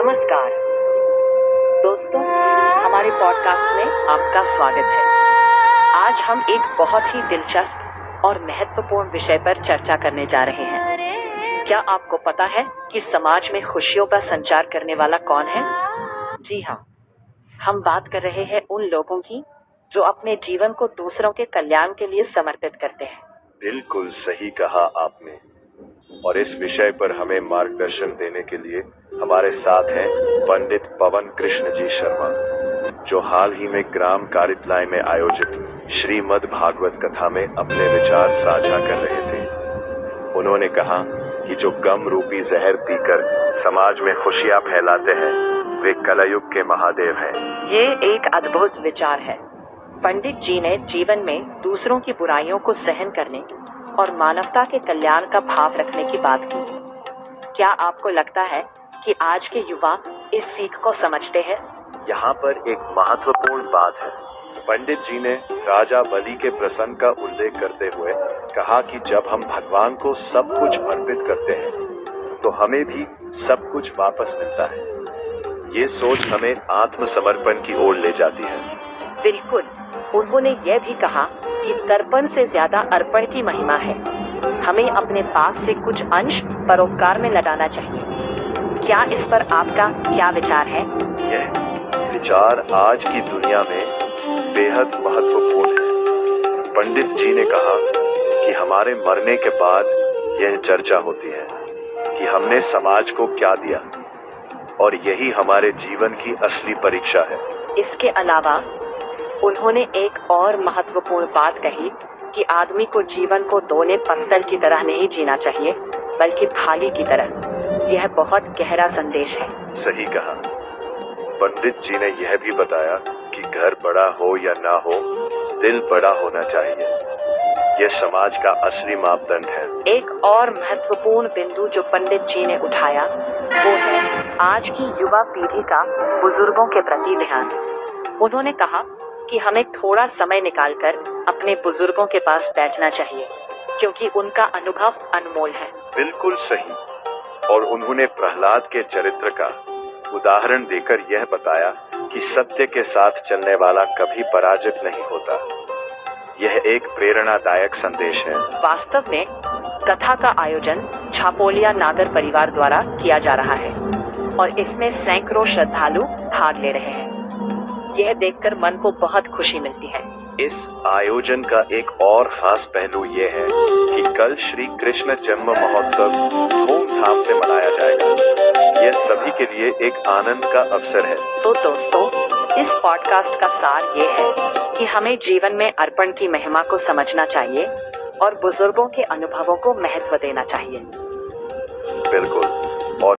नमस्कार दोस्तों, हमारे पॉडकास्ट में आपका स्वागत है। आज हम एक बहुत ही दिलचस्प और महत्वपूर्ण विषय पर चर्चा करने जा रहे हैं। क्या आपको पता है कि समाज में खुशियों का संचार करने वाला कौन है? जी हाँ, हम बात कर रहे हैं उन लोगों की जो अपने जीवन को दूसरों के कल्याण के लिए समर्पित करते हैं। बिल्कुल सही कहा आपने। और इस विषय पर हमें मार्गदर्शन देने के लिए हमारे साथ हैं पंडित पवन कृष्ण जी शर्मा, जो हाल ही में ग्राम कारितलाई में आयोजित श्रीमद् भागवत कथा में अपने विचार साझा कर रहे थे। उन्होंने कहा कि जो गम रूपी जहर पीकर समाज में खुशियां फैलाते हैं, वे कलयुग के महादेव हैं। ये एक अद्भुत विचार है। पंडित जी ने जीवन में दूसरों की बुराइयों को सहन करने और मानवता के कल्याण का भाव रखने की बात की। क्या आपको लगता है कि आज के युवा इस सीख को समझते हैं? यहाँ पर एक महत्वपूर्ण बात है। पंडित जी ने राजा बलि के प्रसंग का उल्लेख करते हुए कहा कि जब हम भगवान को सब कुछ अर्पित करते हैं तो हमें भी सब कुछ वापस मिलता है। ये सोच हमें आत्मसमर्पण की ओर ले जाती है। बिल्कुल, उन्होंने यह भी कहा कि तर्पण से ज्यादा अर्पण की महिमा है। हमें अपने पास से कुछ अंश परोपकार में लगाना चाहिए। क्या इस पर आपका क्या विचार है? यह विचार आज की दुनिया में बेहद महत्वपूर्ण है। पंडित जी ने कहा कि हमारे मरने के बाद यह चर्चा होती है कि हमने समाज को क्या दिया, और यही हमारे जीवन की असली परीक्षा है। इसके अलावा उन्होंने एक और महत्वपूर्ण बात कही कि आदमी को जीवन को दोने पत्तल की तरह नहीं जीना चाहिए, बल्कि थाली की तरह। यह बहुत गहरा संदेश है। सही कहा। पंडित जी ने यह भी बताया कि घर बड़ा हो या ना हो, दिल बड़ा होना चाहिए। यह समाज का असली मापदंड है। एक और महत्वपूर्ण बिंदु जो पंडित जी ने उठाया वो है आज की युवा पीढ़ी का बुजुर्गों के प्रति ध्यान। उन्होंने कहा कि हमें थोड़ा समय निकालकर अपने बुजुर्गों के पास बैठना चाहिए, क्योंकि उनका अनुभव अनमोल है। बिल्कुल सही। और उन्होंने प्रहलाद के चरित्र का उदाहरण देकर यह बताया कि सत्य के साथ चलने वाला कभी पराजित नहीं होता। यह एक प्रेरणादायक संदेश है। वास्तव में कथा का आयोजन छापोलिया नागर परिवार द्वारा किया जा रहा है और इसमें सैकड़ों श्रद्धालु भाग ले रहे हैं। यह देखकर मन को बहुत खुशी मिलती है। इस आयोजन का एक और खास पहलू ये है कि कल श्री कृष्ण जन्म महोत्सव धूमधाम से मनाया जाएगा। यह सभी के लिए एक आनंद का अवसर है। तो दोस्तों, इस पॉडकास्ट का सार ये है कि हमें जीवन में अर्पण की महिमा को समझना चाहिए और बुजुर्गों के अनुभवों को महत्व देना चाहिए। बिल्कुल।